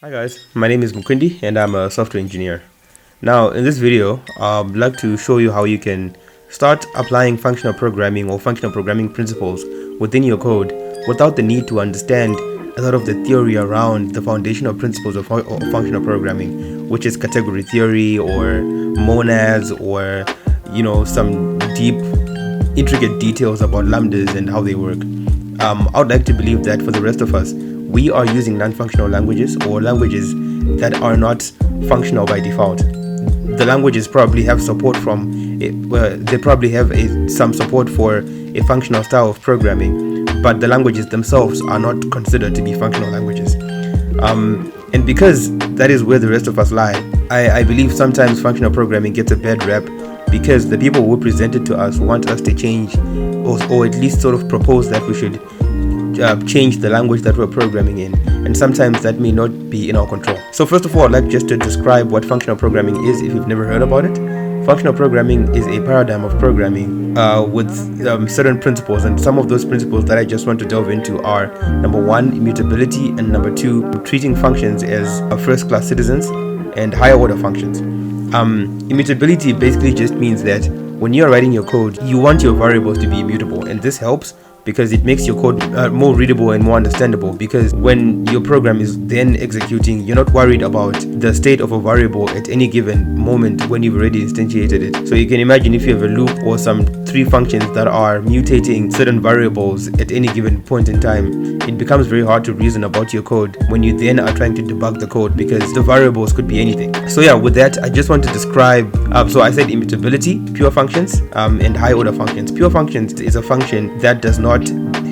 Hi guys, my name is Mukundi and I'm a software engineer. Now in this video, I'd like to show you how you can start applying functional programming or functional programming principles within your code without the need to understand a lot of the theory around the foundational principles of functional programming, which is category theory or monads or some deep intricate details about lambdas and how they work. I would like to believe that for the rest of us, we are using non-functional languages or languages that are not functional by default. The languages probably have support from they probably have some support for a functional style of programming, but the languages themselves are not considered to be functional languages. And because that is where the rest of us lie, I believe sometimes functional programming gets a bad rep because the people who present it to us want us to change or at least sort of propose that we should change the language that we're programming in, and sometimes that may not be in our control. So first of all, I'd like just to describe what functional programming is if you've never heard about it. Functional programming is a paradigm of programming with certain principles, and some of those principles that I just want to delve into are number one, immutability, and number two, treating functions as first-class citizens, and higher order functions. Immutability basically just means that when you're writing your code, you want your variables to be immutable, and this helps because it makes your code more readable and more understandable, because when your program is then executing, you're not worried about the state of a variable at any given moment when you've already instantiated it. So you can imagine if you have a loop or some three functions that are mutating certain variables at any given point in time, it becomes very hard to reason about your code when you then are trying to debug the code, because the variables could be anything. So yeah, with that, I just want to describe, so I said immutability, pure functions, and high order functions. Pure functions is a function that does not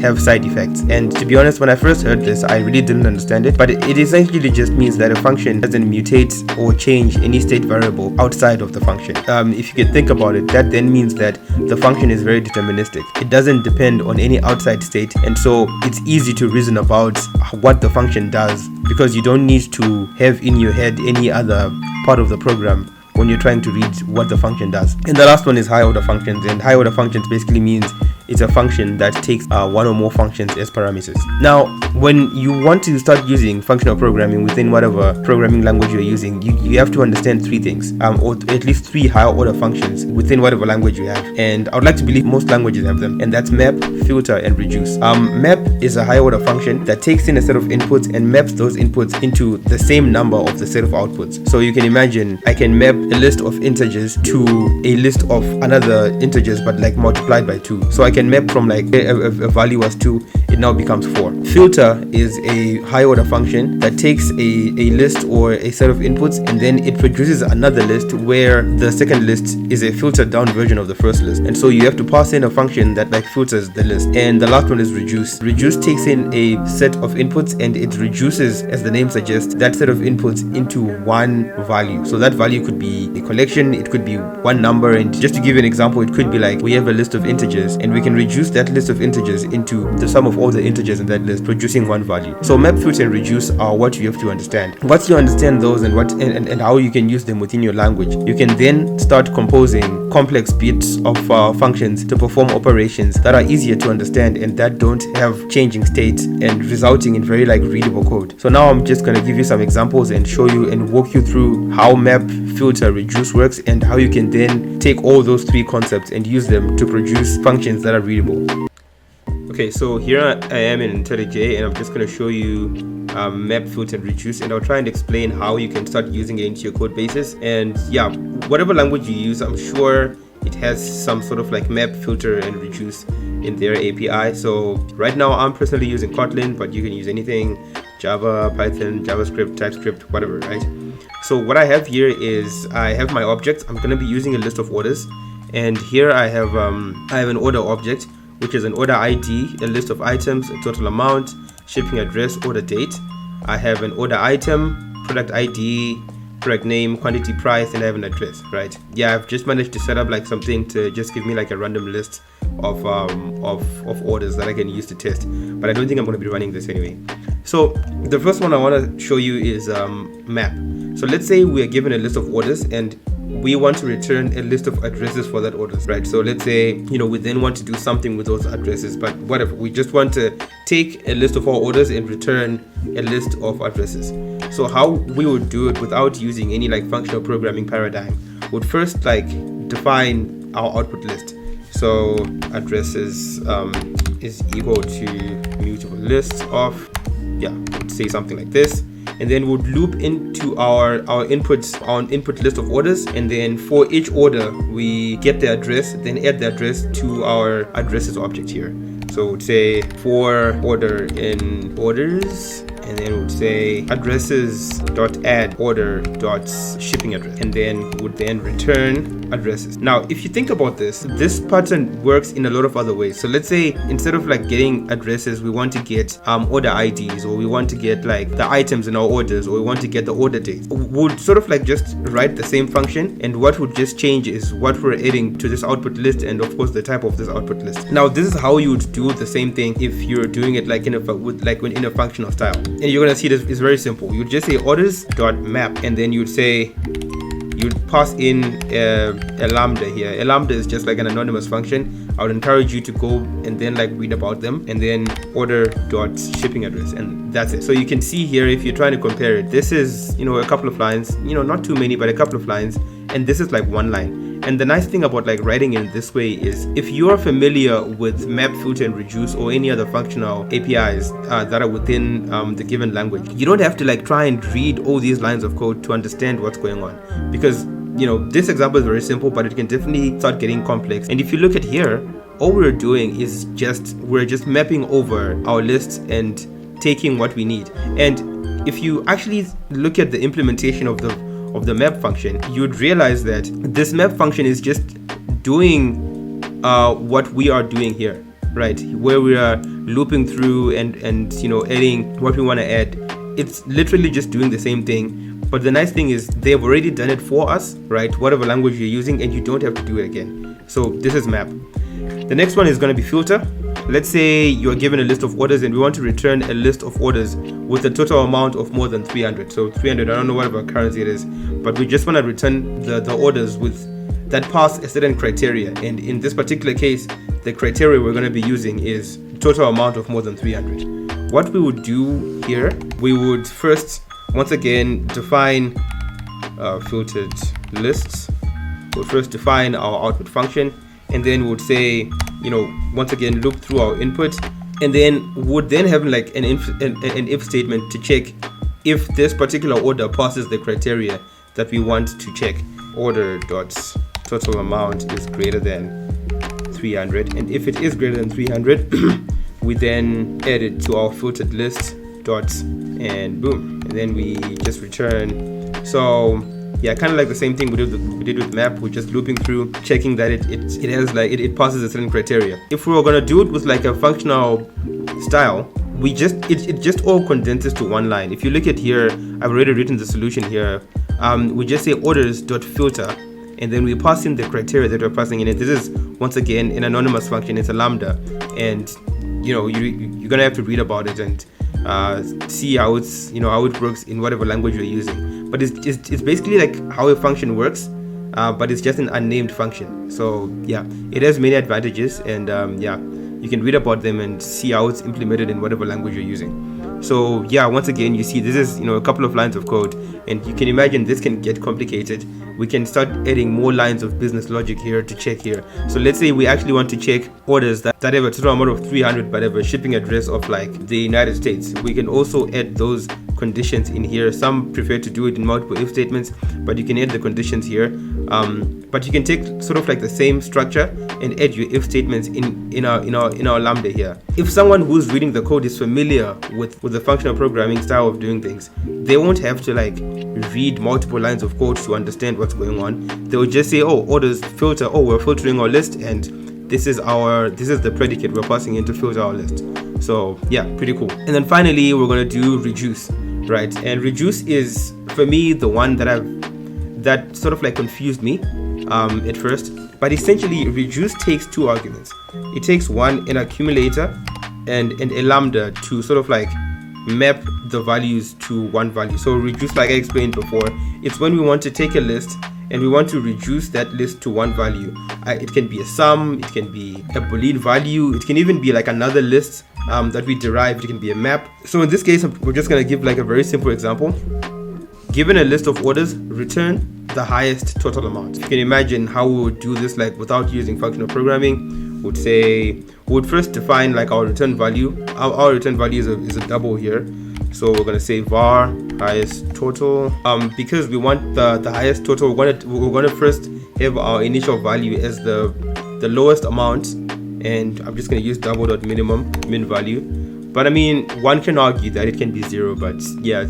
have side effects, and to be honest, when I first heard this, I really didn't understand it, but it essentially just means that a function doesn't mutate or change any state variable outside of the function. If you can think about it, that then means that the function is very deterministic. It doesn't depend on any outside state, and so it's easy to reason about what the function does, because you don't need to have in your head any other part of the program when you're trying to read what the function does. And the last one is high order functions, and high order functions basically means it's a function that takes one or more functions as parameters. Now, when you want to start using functional programming within whatever programming language you're using, you have to understand three things, or at least three higher order functions within whatever language you have. And I would like to believe most languages have them, and that's map, filter, and reduce. Map is a higher order function that takes in a set of inputs and maps those inputs into the same number of the set of outputs. So you can imagine I can map a list of integers to a list of another integers, but like multiplied by 2. So I can map from like a value was 2, it now becomes 4. Filter is a high order function that takes a list or a set of inputs, and then it produces another list where the second list is a filtered down version of the first list, and so you have to pass in a function that like filters the list. And the last one is reduce. Reduce takes in a set of inputs and it reduces, as the name suggests, that set of inputs into one value. So that value could be a collection, it could be one number, and just to give you an example, it could be like we have a list of integers and we can reduce that list of integers into the sum of all the integers in that list, producing one value. So map, filter, and reduce are what you have to understand. Once you understand those and what and how you can use them within your language, you can then start composing complex bits of functions to perform operations that are easier to understand and that don't have changing states and resulting in very like readable code. So now I'm just going to give you some examples and show you and walk you through how map, filter, reduce works, and how you can then take all those three concepts and use them to produce functions that are readable. Okay, so here I am in IntelliJ, and I'm just going to show you map, filter, and reduce, and I'll try and explain how you can start using it into your code bases. And yeah, whatever language you use, I'm sure it has some sort of like map, filter, and reduce in their API. So right now I'm personally using Kotlin, but you can use anything: Java, Python, JavaScript, TypeScript, whatever, right? So what I have here is I have my objects. I'm going to be using a list of orders, and here I have an order object, which is an order ID, a list of items, a total amount, shipping address, order date. I have an order item, product ID, product name, quantity, price, and I have an address, right? Yeah, I've just managed to set up like something to just give me like a random list of orders that I can use to test, but I don't think I'm going to be running this anyway. So the first one I want to show you is map. So let's say we are given a list of orders and we want to return a list of addresses for that orders, right? So let's say, we then want to do something with those addresses, but whatever, we just want to take a list of our orders and return a list of addresses. So how we would do it without using any like functional programming paradigm would first like define our output list. So addresses is equal to mutable list of, would say something like this, and then would loop into our input list of orders, and then for each order we get the address, then add the address to our addresses object here. So would say for order in orders, and then would say addresses dot add order dot shipping address, and then would then return addresses. Now if you think about this pattern works in a lot of other ways. So let's say instead of like getting addresses, we want to get order IDs, or we want to get like the items in our orders, or we want to get the order dates. We'd sort of like just write the same function, and what would just change is what we're adding to this output list, and of course the type of this output list. Now this is how you would do the same thing if you're doing it like in a functional style. And you're gonna see this is very simple. You would just say orders.map, and then you'd say you'd pass in a lambda here. A lambda is just like an anonymous function. I would encourage you to go and then like read about them, and then order.shipping address, and that's it. So you can see here, if you're trying to compare it, this is a couple of lines, not too many, but a couple of lines, and this is like one line. And the nice thing about like writing it this way is, if you are familiar with map, filter, and reduce, or any other functional APIs that are within the given language, you don't have to like try and read all these lines of code to understand what's going on, because this example is very simple, but it can definitely start getting complex. And if you look at here, all we're doing is we're just mapping over our list and taking what we need. And if you actually look at the implementation of the map function, you'd realize that this map function is just doing what we are doing here, right? Where we are looping through and adding what we want to add. It's literally just doing the same thing. But the nice thing is they've already done it for us, right? Whatever language you're using, and you don't have to do it again. So this is map. The next one is going to be filter. Let's say you're given a list of orders, and we want to return a list of orders with a total amount of more than 300. So 300, I don't know whatever currency it is, but we just want to return the orders with that pass a certain criteria. And in this particular case, the criteria we're going to be using is total amount of more than 300. What we would do here, we would first, once again, define filtered lists. We'll first define our output function, and then we would say, once again, look through our input, and then would then have like an if statement to check if this particular order passes the criteria that we want to check. Order dot total amount is greater than 300, and if it is greater than 300, we then add it to our filtered list dots, and boom, and then we just return. So yeah, kind of like the same thing we did with map. We're just looping through, checking that it passes a certain criteria. If we were gonna do it with like a functional style, it just all condenses to one line. If you look at here, I've already written the solution here. We just say orders.filter, and then we pass in the criteria that we're passing in. And this is once again an anonymous function. It's a lambda, and you're gonna have to read about it and see how it works in whatever language you're using. But it's basically like how a function works, but it's just an unnamed function. So yeah, it has many advantages, and you can read about them and see how it's implemented in whatever language you're using. So yeah, once again, you see this is a couple of lines of code, and you can imagine this can get complicated. We can start adding more lines of business logic here to check here. So let's say we actually want to check orders that have a total amount of 300 but have a shipping address of like the United States. We can also add those conditions in here. Some prefer to do it in multiple if statements, but you can add the conditions here. But you can take sort of like the same structure and add your if statements in our lambda here. If someone who's reading the code is familiar with the functional programming style of doing things, they won't have to like read multiple lines of code to understand what's going on. They will just say, oh, orders filter, oh, we're filtering our list, and this is the predicate we're passing in to filter our list. So yeah, pretty cool. And then finally, we're going to do reduce, right? And reduce is, for me, the one that sort of like confused me at first. But essentially, reduce takes two arguments. It takes an accumulator and a lambda to sort of like map the values to one value. So reduce, like I explained before, it's when we want to take a list and we want to reduce that list to one value. It can be a sum, it can be a Boolean value, it can even be like another list that we derived. It can be a map. So in this case, we're just going to give like a very simple example. Given a list of orders, return the highest total amount. If you can imagine how we would do this, like without using functional programming, we would first define like our return value. Our return value is a double here. So we're going to say var highest total. Because we want the highest total, we're going to first have our initial value as the lowest amount, and I'm just going to use double.minimum min value. But I mean, one can argue that it can be 0, but yeah,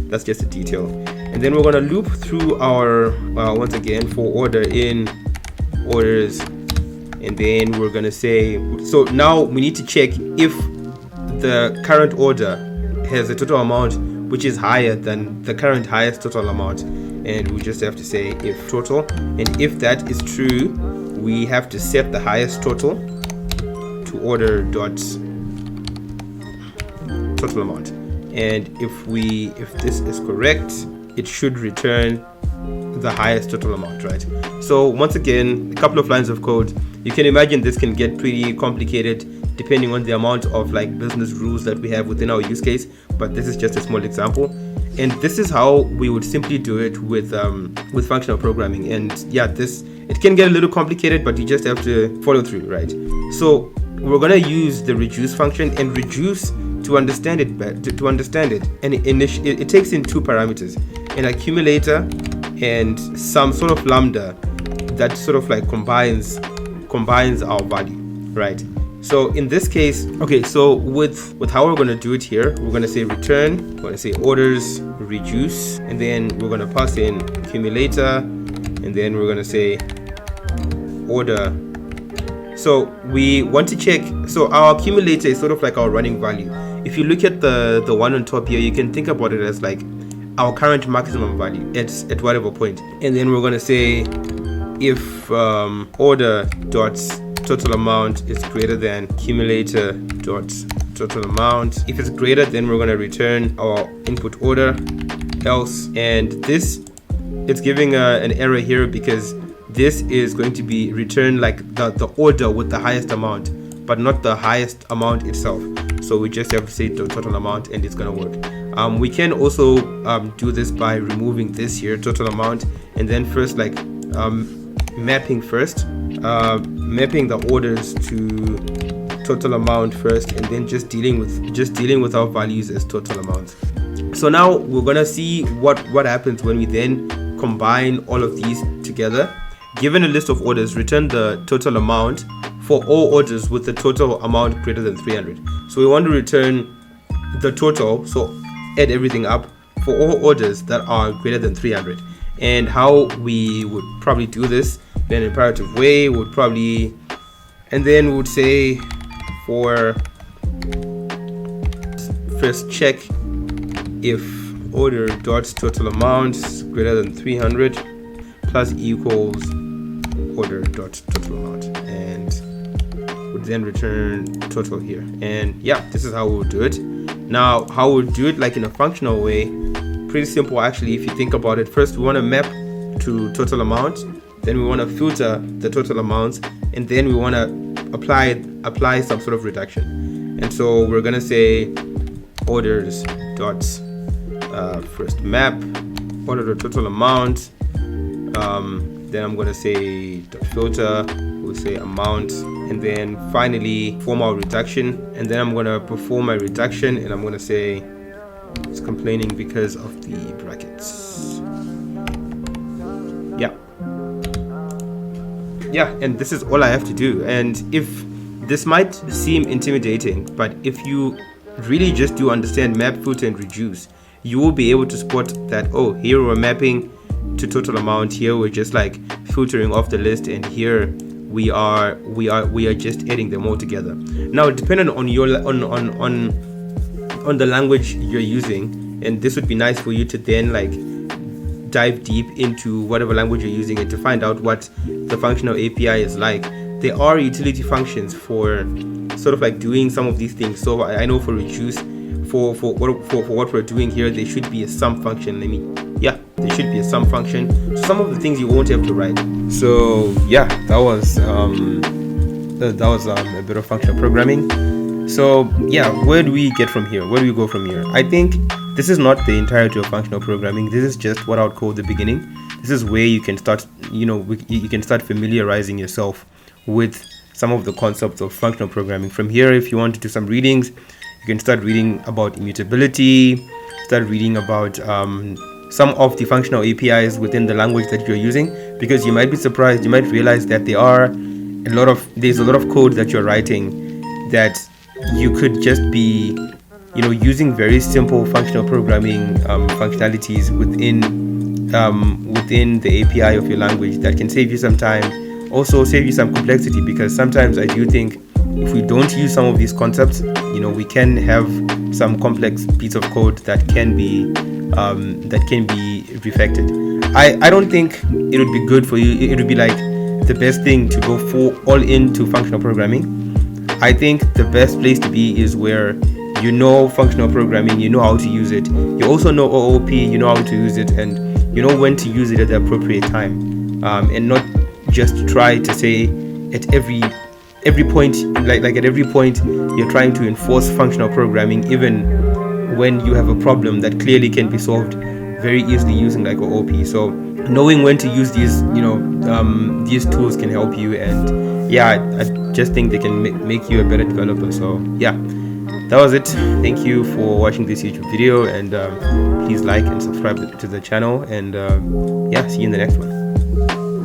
that's just a detail. And then we're going to loop through our once again for order in orders, and then we're going to say, so now we need to check if the current order has a total amount which is higher than the current highest total amount, and we just have to say if total, and if that is true, we have to set the highest total to order dot total amount. And if this is correct, it should return the highest total amount, right? So once again, a couple of lines of code. You can imagine this can get pretty complicated depending on the amount of like business rules that we have within our use case, but this is just a small example. And this is how we would simply do it with functional programming. And yeah, it can get a little complicated, but you just have to follow through, right? So we're gonna use the reduce function, and reduce, to understand it, and it takes in two parameters: an accumulator and some sort of lambda that sort of like combines our value, right? So in this case, okay, so with how we're going to do it here, we're going to say return, we're going to say orders reduce, and then we're going to pass in accumulator, and then we're going to say order. So we want to check, so our accumulator is sort of like our running value. If you look at the one on top here, you can think about it as like our current maximum value at whatever point. And then we're going to say if order dot total amount is greater than accumulator dot total amount. If it's greater, then we're going to return our input order, else. And this, it's giving an error here because this is going to be returned like the order with the highest amount, but not the highest amount itself. So we just have to say the total amount, and it's going to work. We can also do this by removing this here, total amount, and then first like mapping the orders to total amount first, and then just dealing with our values as total amounts. So now we're gonna see what happens when we then combine all of these together. Given a list of orders, return the total amount for all orders with the total amount greater than 300. So we want to return the total, so add everything up for all orders that are greater than 300. And how we would probably do this in an imperative way would probably, and then we would say for first check if order dot total amount greater than 300 plus equals order dot total amount, and would then return total here. And yeah, this is how we'll do it. Now how we'll do it like in a functional way, pretty simple actually. If you think about it, first we want to map to total amount, then we want to filter the total amounts, and then we want to apply some sort of reduction. And so we're gonna say orders dot first map order the total amount, then I'm gonna say the filter, we'll say amount, and then finally form our reduction. And then I'm gonna perform my reduction, and I'm gonna say it's complaining because of the brackets. Yeah, and this is all I have to do. And if this might seem intimidating, but if you really just do understand map, filter, and reduce, you will be able to spot that, oh, here we're mapping to total amount, here we're just like filtering off the list, and here we are just adding them all together. Now, depending on your on the language you're using, and this would be nice for you to then like dive deep into whatever language you're using and to find out what the functional API is like. There are utility functions for sort of like doing some of these things. So I know for reduce, for what we're doing here, there should be a sum function. There should be a sum function. So some of the things you won't have to write. So yeah, that was a bit of functional programming. So yeah, where do we get from here? Where do we go from here? I think this is not the entirety of functional programming. This is just what I would call the beginning. This is where you can start, you can start familiarizing yourself with some of the concepts of functional programming. From here, if you want to do some readings, you can start reading about immutability, start reading about some of the functional APIs within the language that you're using, because you might be surprised, you might realize that there's a lot of code that you're writing that you could just be using very simple functional programming functionalities within the API of your language that can save you some time, also save you some complexity, because sometimes I do think if we don't use some of these concepts, we can have some complex piece of code that can be refactored. I don't think it would be good for you. It would be like the best thing to go all into functional programming. I think the best place to be is where you know functional programming, you know how to use it. You also know OOP, you know how to use it, and you know when to use it at the appropriate time, and not just try to say at every point, like at every point you're trying to enforce functional programming, even when you have a problem that clearly can be solved very easily using like OOP. So knowing when to use these tools can help you, and yeah, I just think they can make you a better developer. So yeah, that was it. Thank you for watching this YouTube video, and please like and subscribe to the channel, and yeah, see you in the next one.